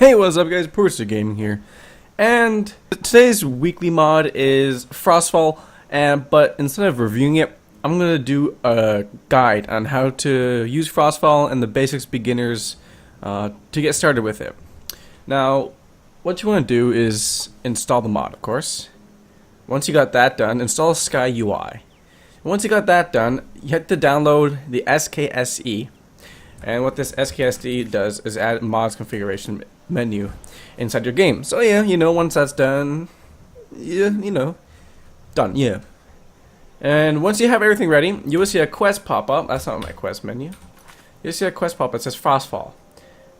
Hey, what's up guys, Purser Gaming here, and today's weekly mod is Frosftfall, but instead of reviewing it, I'm going to do a guide on how to use Frosftfall and the basics beginners to get started with it. Now, what you want to do is install the mod, of course. Once you got that done, install Sky UI. Once you got that done, you have to download the SKSE. And what this SKSE does is add mods configuration menu inside your game. So yeah, once that's done, done, yeah. And once you have everything ready, you will see a quest pop up. That's not my quest menu. You'll see a quest pop up that says Frostfall.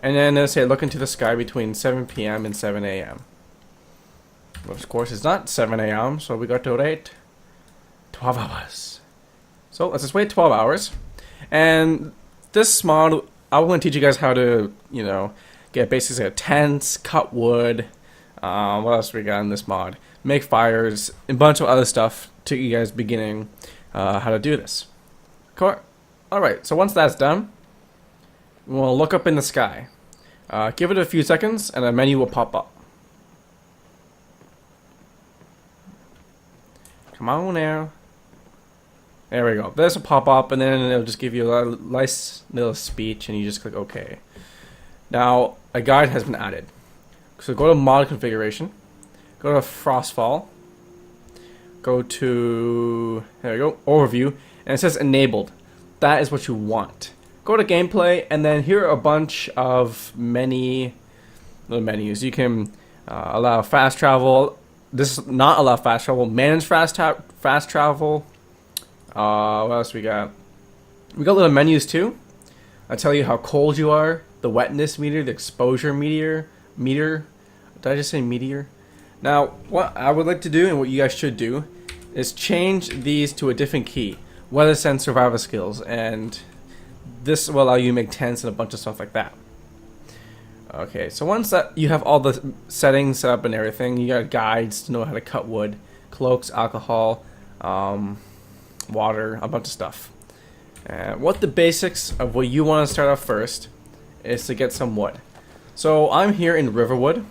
And then it'll say look into the sky between 7 PM and 7 AM. Well, of course, it's not 7 AM, so we got to wait 12 hours. So let's just wait 12 hours. And this mod, I'm going to teach you guys how to, get basically a tents, cut wood. What else we got in this mod? Make fires, a bunch of other stuff to you guys beginning how to do this. Cool. Alright, so once that's done, we'll look up in the sky. Give it a few seconds and a menu will pop up. Come on now. There we go. This will pop up and then it'll just give you a nice little speech and you just click OK. Now, a guide has been added. So go to mod configuration, go to Frostfall, go to, there we go, overview, and it says enabled. That is what you want. Go to gameplay and then here are a bunch of many little menus. You can allow fast travel. This is not allow fast travel. Manage fast travel. What else we got? We got little menus too. I tell you how cold you are, the wetness meter, the exposure meter. Did I just say meteor? Now, what I would like to do and what you guys should do is change these to a different key. Weather sense, survival skills, and this will allow you to make tents and a bunch of stuff like that. Okay, so once that you have all the settings set up and everything, you got guides to know how to cut wood, cloaks, alcohol, water, a bunch of stuff. What the basics of what you want to start off first is to get some wood. So I'm here in Riverwood.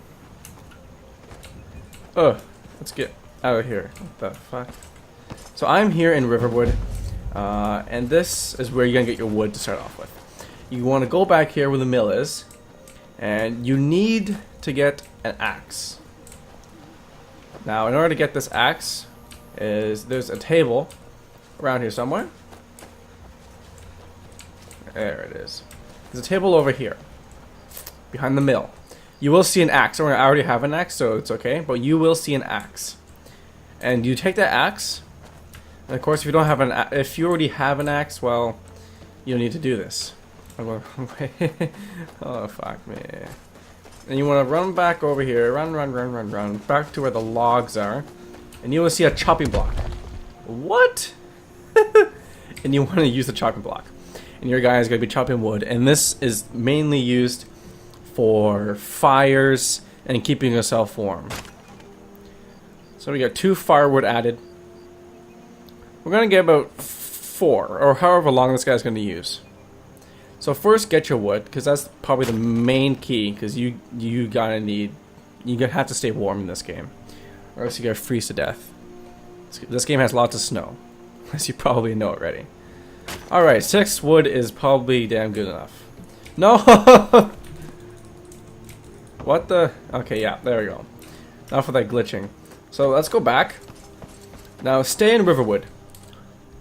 Let's get out of here. What the fuck? So I'm here in Riverwood, and this is where you're gonna get your wood to start off with. You want to go back here where the mill is, and you need to get an axe. Now, in order to get this axe, there's a table around here somewhere. There it is. There's a table over here behind the mill. You will see an axe. I already have an axe, so it's okay, but you will see an axe. And you take that axe, and of course if you don't have if you already have an axe, well, you don't need to do this. Oh fuck me. And you want to run back over here, run back to where the logs are, and you will see a chopping block. What? And you want to use the chopping block. And your guy is going to be chopping wood. And this is mainly used for fires and keeping yourself warm. So we got 2 firewood added. We're going to get about 4, or however long this guy's going to use. So first get your wood, because that's probably the main key, because you have to stay warm in this game, or else you're going to freeze to death. This game has lots of snow, as you probably know already. Alright, 6 wood is probably damn good enough. No! What the? Okay, yeah, there we go. Now for that glitching. So let's go back. Now stay in Riverwood.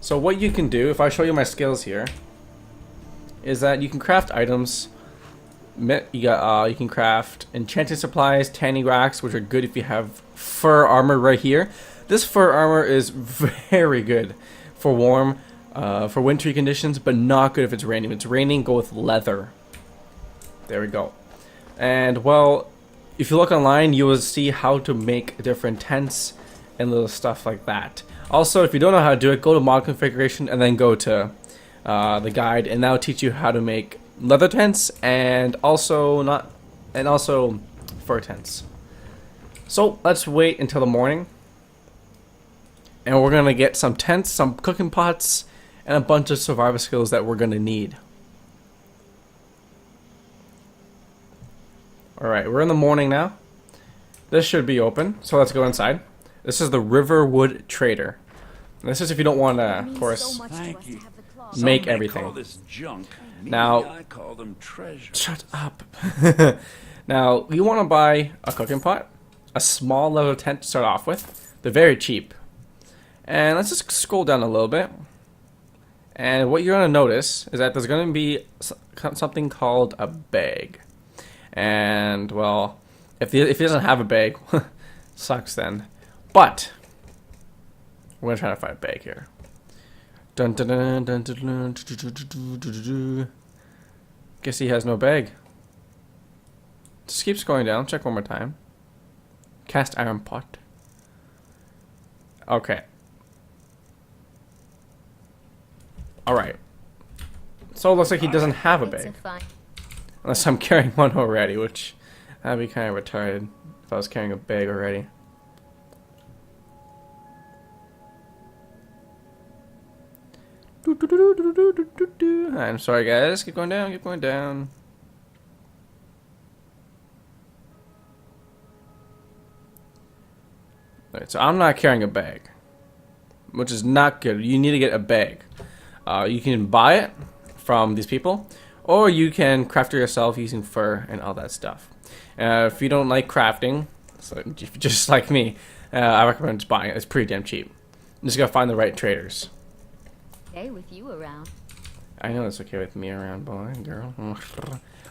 So what you can do, if I show you my skills here, is that you can craft items. You can craft enchanting supplies, tanning racks, which are good if you have fur armor right here. This fur armor is very good for warm, for wintry conditions, but not good if it's raining. If it's raining, go with leather. There we go. And well, if you look online, you will see how to make different tents and little stuff like that. Also, if you don't know how to do it, go to mod configuration and then go to the guide, and that'll teach you how to make leather tents and also fur tents. So let's wait until the morning. And we're going to get some tents, some cooking pots, and a bunch of survival skills that we're going to need. Alright, we're in the morning now. This should be open, so let's go inside. This is the Riverwood Trader. This is if you don't want to, of course, make everything. Now, I call them treasures. shut up. Now, you want to buy a cooking pot, a small leather tent to start off with. They're very cheap. And let's just scroll down a little bit. And what you're going to notice is that there's going to be something called a bag. And, well, if he doesn't have a bag, sucks then. But we're going to try to find a bag here. Dun, dun, dun, dun, dun, dun, dun, dun, dun. Guess he has no bag. Just keep scrolling down. Check one more time. Cast iron pot. Okay. Alright. So it looks like he doesn't have a bag. Unless I'm carrying one already, which that'd be kind of retarded if I was carrying a bag already. I'm sorry guys, keep going down, keep going down. Alright, so I'm not carrying a bag, which is not good. You need to get a bag. You can buy it from these people, or you can craft it yourself using fur and all that stuff. If you don't like crafting, so just like me, I recommend just buying it. It's pretty damn cheap. You just gotta find the right traders. Okay with you around. I know it's okay with me around, boy, girl.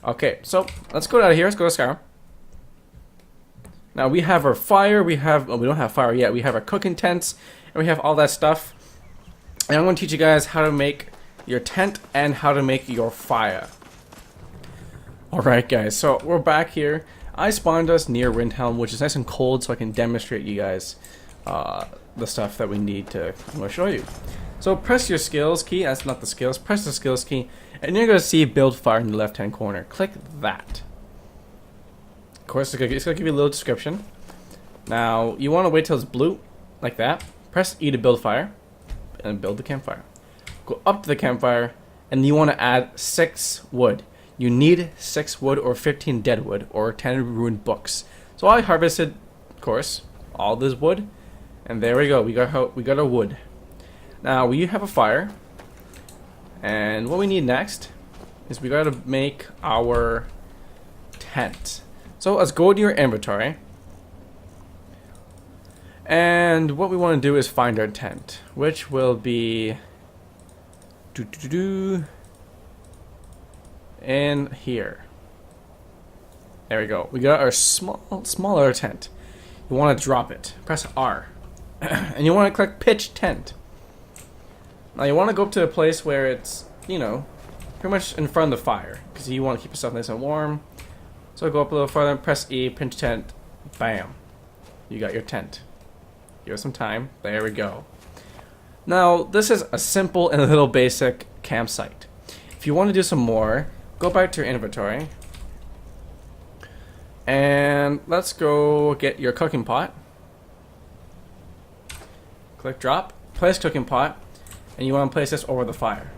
Okay, so let's go out of here. Let's go to Skyrim. Now we have our fire. We don't have fire yet. We have our cooking tents, and we have all that stuff. And I'm going to teach you guys how to make your tent and how to make your fire. Alright guys, so we're back here. I spawned us near Windhelm, which is nice and cold, so I can demonstrate you guys the stuff that we need to I'm going to show you. So press your skills key, that's not the skills, press the skills key, and you're going to see build fire in the left hand corner. Click that. Of course, it's going to give you a little description. Now, you want to wait till it's blue, like that. Press E to build fire. And build the campfire. Go up to the campfire, and you want to add 6 wood. You need 6 wood or 15 dead wood or 10 ruined books. So I harvested, of course, all this wood, and there we go. We got our wood. Now we have a fire, and what we need next is we got to make our tent. So let's go to your inventory. And what we want to do is find our tent, which will be in here. There we go. We got our smaller tent. You want to drop it. Press R, and you want to click pitch tent. Now you want to go up to a place where it's, you know, pretty much in front of the fire, because you want to keep yourself nice and warm. So go up a little further, press E, pinch tent, bam. You got your tent. Give it some time. There we go. Now, this is a simple and a little basic campsite. If you want to do some more, go back to your inventory. And let's go get your cooking pot. Click drop. Place cooking pot. And you want to place this over the fire.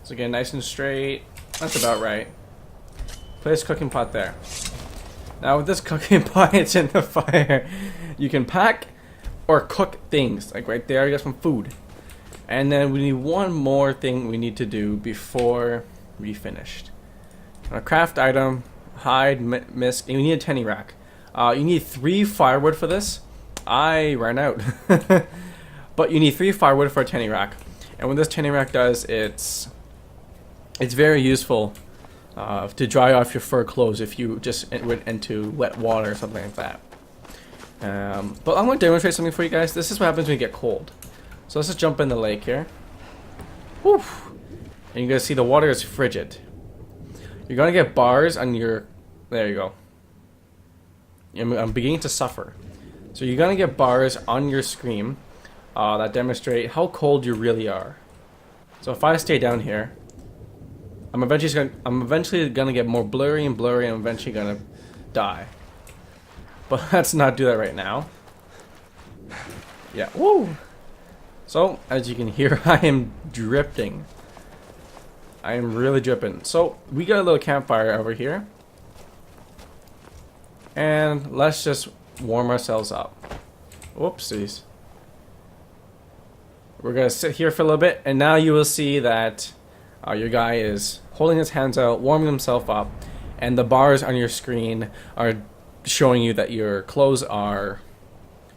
So again, nice and straight. That's about right. Place cooking pot there. Now with this cooking pot, it's in the fire. You can pack or cook things. Like right there, you got some food. And then we need one more thing we need to do before we finished. A craft item, hide, mist, and we need a tanning rack. You need 3 firewood for this. I ran out. But you need 3 firewood for a tanning rack. And what this tanning rack does, it's very useful to dry off your fur clothes if you just went into wet water or something like that. But I'm going to demonstrate something for you guys. This is what happens when you get cold. So let's just jump in the lake here. Whew. And you're going to see the water is frigid. You're going to get bars on your... There you go. I'm beginning to suffer. So you're going to get bars on your screen that demonstrate how cold you really are. So if I stay down here, I'm eventually gonna get more blurry and blurry, and I'm eventually gonna die. But let's not do that right now. Yeah, woo! So, as you can hear, I am drifting. I am really dripping. So we got a little campfire over here. And let's just warm ourselves up. Whoopsies. We're going to sit here for a little bit, and now you will see that your guy is holding his hands out, warming himself up, and the bars on your screen are showing you that your clothes are,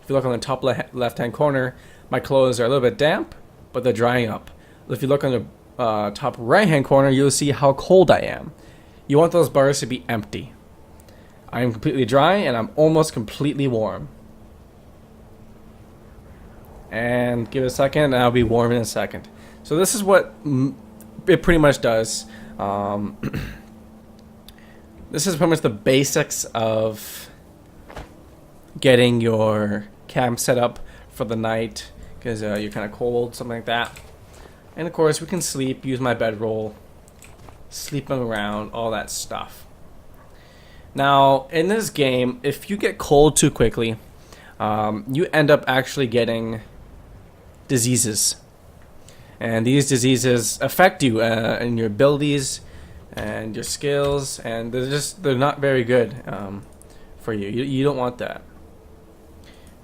if you look on the top left-hand corner, my clothes are a little bit damp, but they're drying up. If you look on the top right-hand corner, you'll see how cold I am. You want those bars to be empty. I am completely dry, and I'm almost completely warm. And give it a second, and I'll be warm in a second. So this is what it pretty much does. This is pretty much the basics of getting your camp set up for the night, because you're kind of cold, something like that. And of course, we can sleep, use my bedroll, sleeping around, all that stuff. Now, in this game, if you get cold too quickly, you end up actually getting diseases. And these diseases affect you and your abilities and your skills, and they're not very good for you. You don't want that.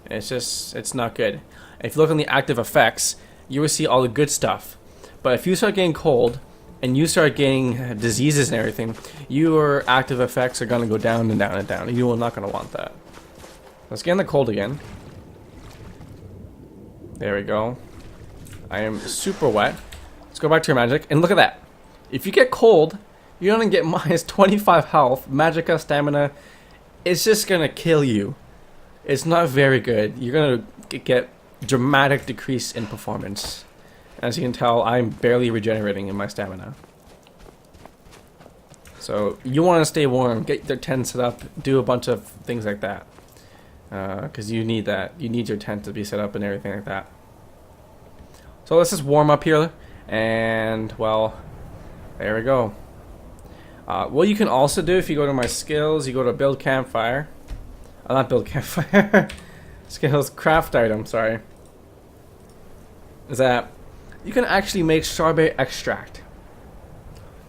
It's not good. If you look on the active effects, you will see all the good stuff. But if you start getting cold and you start getting diseases and everything, your active effects are going to go down and down and down. You are not going to want that. Let's get in the cold again. There we go. I am super wet. Let's go back to your magic, and look at that. If you get cold, you're going to get minus 25 health, magicka, stamina. It's just going to kill you. It's not very good. You're going to get dramatic decrease in performance. As you can tell, I'm barely regenerating in my stamina. So you want to stay warm, get your tent set up, do a bunch of things like that. Because you need that. You need your tent to be set up and everything like that. So let's just warm up here. And, well, there we go. What you can also do, if you go to my skills, you go to build campfire. Not build campfire. Skills, craft item, sorry. Is that you can actually make strawberry extract.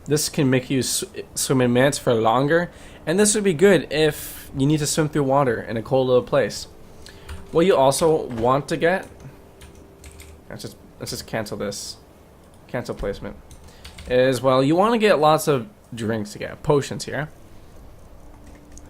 This can make you swim in minutes for longer, and this would be good if you need to swim through water in a cold little place. What you also want to get, let's just cancel this, cancel placement, is, well, you want to get lots of drinks to get potions here,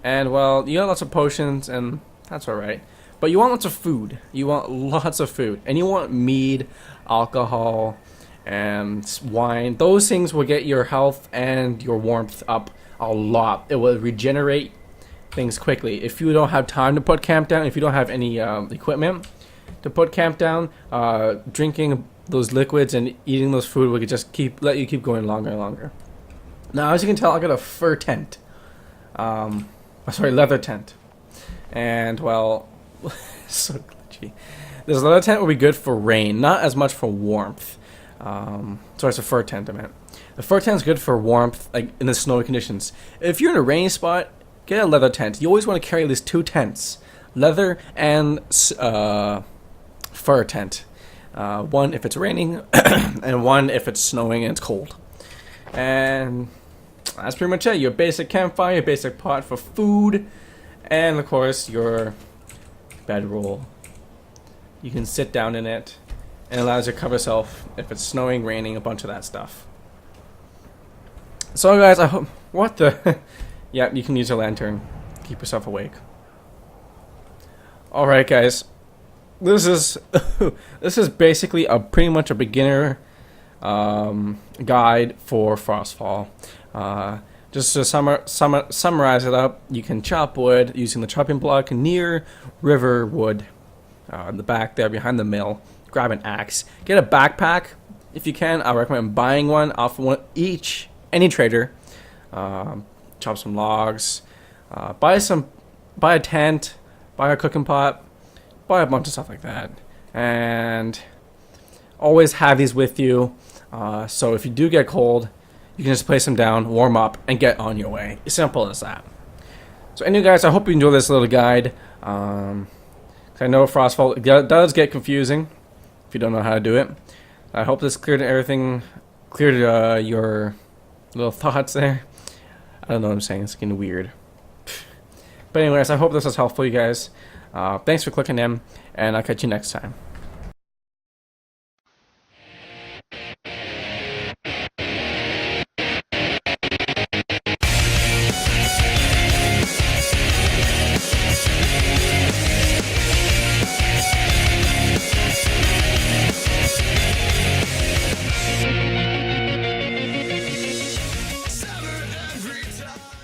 and, well, you got lots of potions, and that's alright. But you want lots of food. You want lots of food. And you want mead, alcohol, and wine. Those things will get your health and your warmth up a lot. It will regenerate things quickly. If you don't have time to put camp down, if you don't have any equipment to put camp down, drinking those liquids and eating those food will just let you keep going longer and longer. Now, as you can tell, I got a fur tent. Leather tent. And, well, so glitchy. This leather tent will be good for rain, not as much for warmth. Sorry, it's a fur tent, I meant. The fur tent is good for warmth, like in the snowy conditions. If you're in a rainy spot, get a leather tent. You always want to carry at least 2 tents, leather and fur tent. One if it's raining, and one if it's snowing and it's cold. And that's pretty much it. Your basic campfire, your basic pot for food, and of course your bedroll. You can sit down in it, and it allows you to cover yourself if it's snowing, raining, a bunch of that stuff. So guys, I hope, what the, yeah, you can use a lantern, keep yourself awake. Alright guys, this is this is basically pretty much a beginner guide for Frostfall. Just to summarize it up, you can chop wood using the chopping block near river wood in the back there behind the mill. Grab an axe. Get a backpack if you can. I recommend buying one off any trader. Chop some logs. Buy a tent. Buy a cooking pot. Buy a bunch of stuff like that. And always have these with you. So if you do get cold, you can just place them down, warm up, and get on your way. As simple as that. So anyway guys, I hope you enjoy this little guide. I know Frostfall does get confusing if you don't know how to do it. I hope this cleared everything cleared your little thoughts there. I don't know what I'm saying. It's getting weird. But anyways, I hope this was helpful, you guys. Thanks for clicking in, and I'll catch you next time.